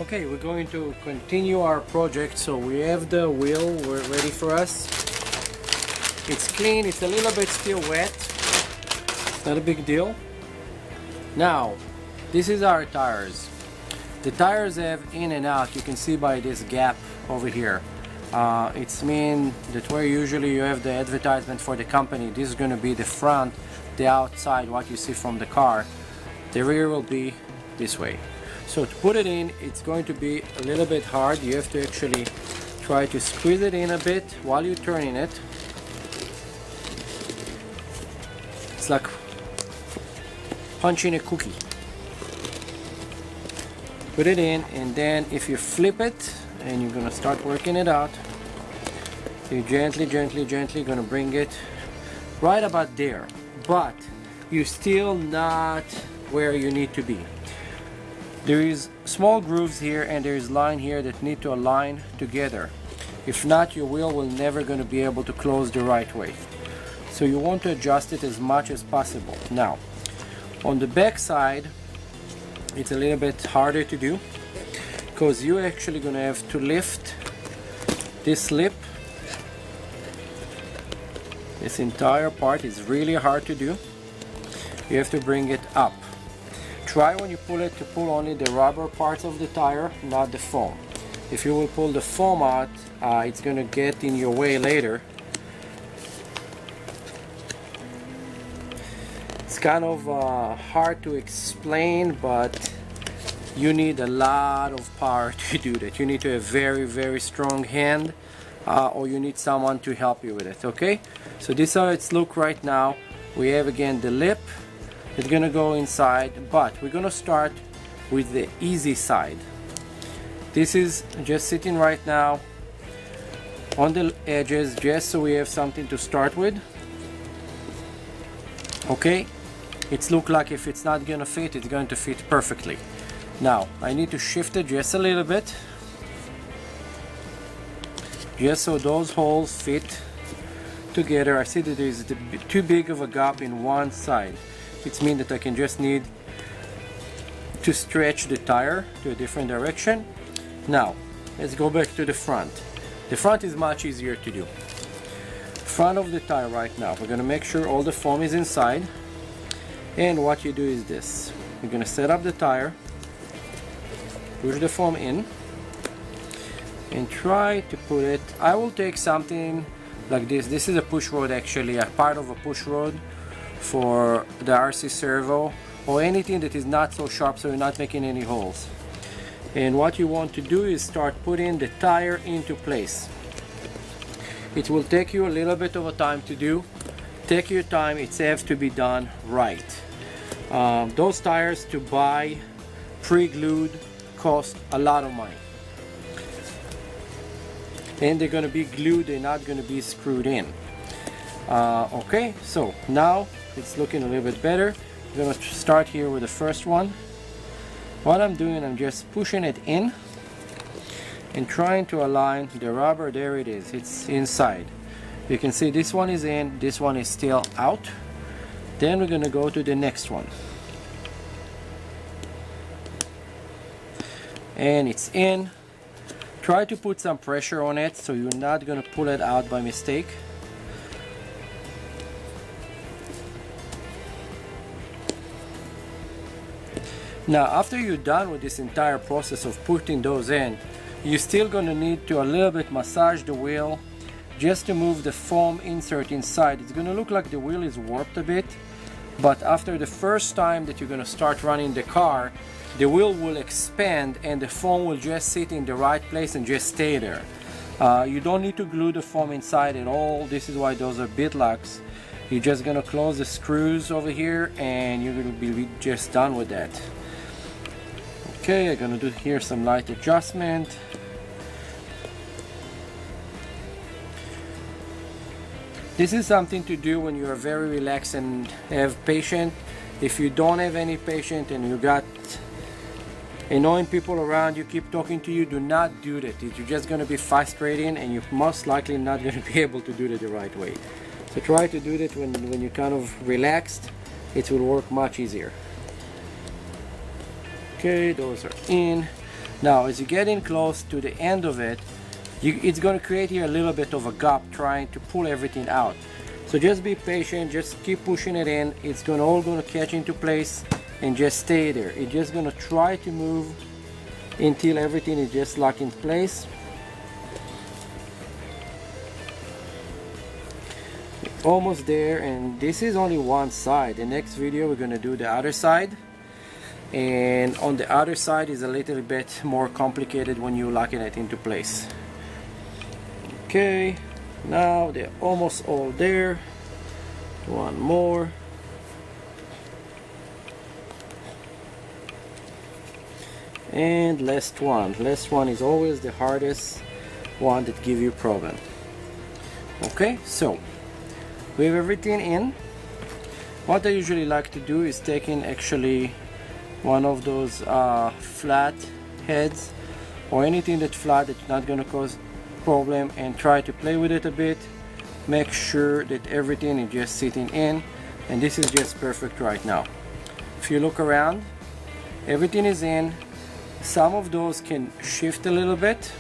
Okay, we're going to continue our project. So we have the wheel ready for us. It's clean, it's a little bit still wet. Not a big deal. Now, this is our tires. The tires have in and out. You can see by this gap over here. It's mean that where usually you have the advertisement for the company, this is going to be the front, the outside, what you see from the car. The rear will be this way. So to put it in, it's going to be a little bit hard. You have to actually try to squeeze it in a bit while you're turning it. It's like punching a cookie. Put it in, and then if you flip it and you're gonna start working it out, you gently gonna bring it right about there, but you're still not where you need to be. There is small grooves here and there is line here that need to align together. If not, your wheel will never gonna be able to close the right way. So you want to adjust it as much as possible. Now, on the back side, it's a little bit harder to do because you're actually gonna have to lift this lip. This entire part is really hard to do. You have to bring it up. Try when you pull it to pull only the rubber parts of the tire, not the foam. If you will pull the foam out, it's gonna get in your way later. It's kind of hard to explain, but you need a lot of power to do that. You need to have very strong hand, or you need someone to help you with it. Okay, so this is how it's look right now. We have again the lip. It's gonna go inside, but we're gonna start with the easy side. This is just sitting right now on the edges, just so we have something to start with. Okay, it's look like if it's not gonna fit, it's going to fit perfectly. Now I need to shift it just a little bit, just so those holes fit together. I see that there is too big of a gap in one side. It means that I can just need to stretch the tire to a different direction. Now let's go back to the front. The front is much easier to do. Front of the tire right now, we're gonna make sure all the foam is inside, and what you do is this. You're gonna set up the tire, push the foam in, and try to put it. I will take something like this. This is a push rod, actually a part of a push rod for the RC servo, or anything that is not so sharp so you're not making any holes. And what you want to do is start putting the tire into place. It will take you a little bit of a time to do. Take your time, it has to be done right. Those tires to buy pre-glued cost a lot of money, and they're going to be glued, they're not going to be screwed in. Okay, so now it's looking a little bit better. I'm going to start here with the first one. What I'm doing, I'm just pushing it in and trying to align the rubber. There it is, it's inside. You can see this one is in, this one is still out. Then we're going to go to the next one, and it's in. Try to put some pressure on it so you're not going to pull it out by mistake. Now after you're done with this entire process of putting those in, you're still going to need to a little bit massage the wheel just to move the foam insert inside. It's going to look like the wheel is warped a bit, but after the first time that you're going to start running the car, the wheel will expand and the foam will just sit in the right place and just stay there. You don't need to glue the foam inside at all. This is why those are bit locks. You're just going to close the screws over here and you're going to be just done with that. Okay, I'm going to do here some light adjustment. This is something to do when you are very relaxed and have patience. If you don't have any patience and you got annoying people around you keep talking to you, do not do that. You're just going to be frustrating and you're most likely not going to be able to do it the right way. So try to do that when you're kind of relaxed. It will work much easier. Okay, those are in. Now as you get in close to the end of it, it's going to create here a little bit of a gap trying to pull everything out. So just be patient, just keep pushing it in. It's all going to catch into place and just stay there. It's just going to try to move until everything is just locked in place. Almost there, and this is only one side. The next video we're going to do the other side, and on the other side is a little bit more complicated when you lock it into place. Okay, now they're almost all there. One more. And last one. Last one is always the hardest one that give you problem. Okay, so we have everything in. What I usually like to do is taking actually one of those flat heads or anything that's flat that's not going to cause problem, and try to play with it a bit. Make sure that everything is just sitting in, and this is just perfect right now. If you look around, everything is in. Some of those can shift a little bit.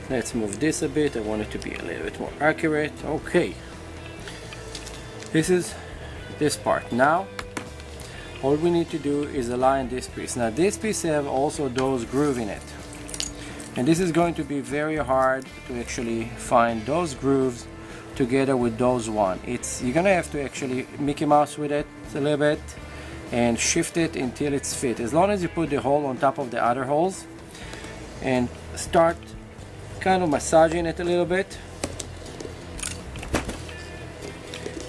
Let's move this a bit. I want it to be a little bit more accurate. Okay, this is this part. Now all we need to do is align this piece. Now this piece have also those grooves in it, and this is going to be very hard to actually find those grooves together with those one. You're gonna have to actually Mickey Mouse with it a little bit and shift it until it's fit. As long as you put the hole on top of the other holes and start kind of massaging it a little bit,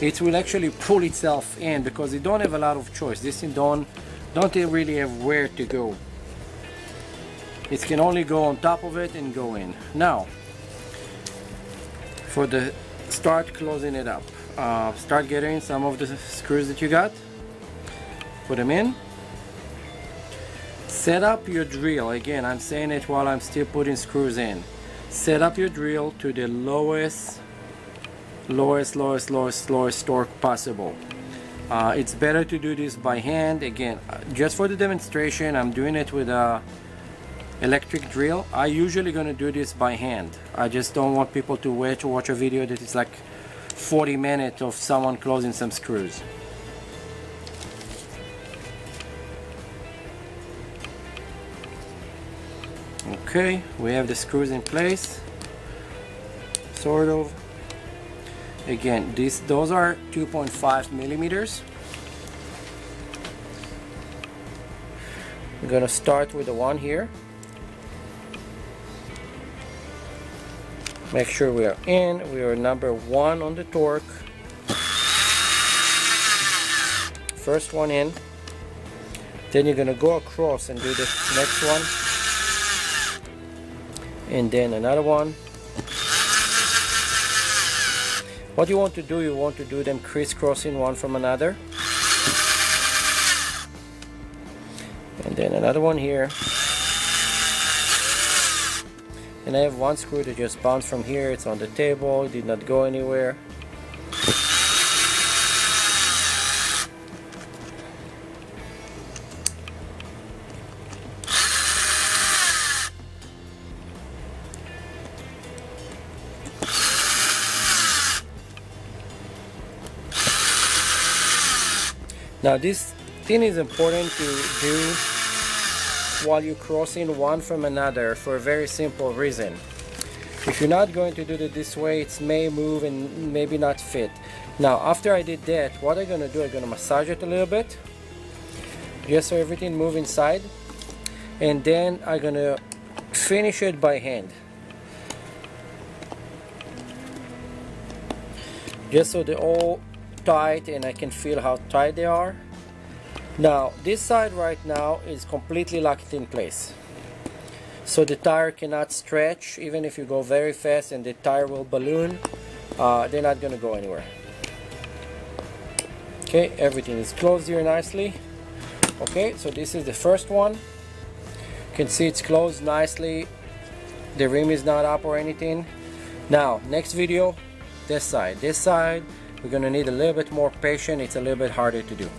it will actually pull itself in, because it don't have a lot of choice. This thing don't really have where to go. It can only go on top of it and go in. Now for the start closing it up, start getting some of the screws that you got, put them in. Set up your drill. Again, I'm saying it while I'm still putting screws in. Set up your drill to the lowest torque possible. It's better to do this by hand. Again, just for the demonstration, I'm doing it with a electric drill. I usually gonna do this by hand. I just don't want people to watch a video that is like 40 minutes of someone closing some screws. Okay, we have the screws in place, sort of. Again, those are 2.5 millimeters. We're gonna start with the one here. Make sure we are in. We are number 1 on the torque. First one in. Then you're gonna go across and do the next one. And then another one. What you want to do them crisscrossing one from another. And then another one here. And I have one screw that just bounced from here. It's on the table, did not go anywhere. Now this thing is important to do while you're crossing one from another for a very simple reason. If you're not going to do it this way, it may move and maybe not fit. Now after I did that, what I'm going to do, I'm going to massage it a little bit just so everything moves inside, and then I'm going to finish it by hand just so they're all tight and I can feel how tight they are. Now this side right now is completely locked in place, so the tire cannot stretch. Even if you go very fast and the tire will balloon, they're not going to go anywhere. Okay, everything is closed here nicely. Okay, so this is the first one. You can see it's closed nicely. The rim is not up or anything. Now next video, this side we're gonna need a little bit more patience. It's a little bit harder to do.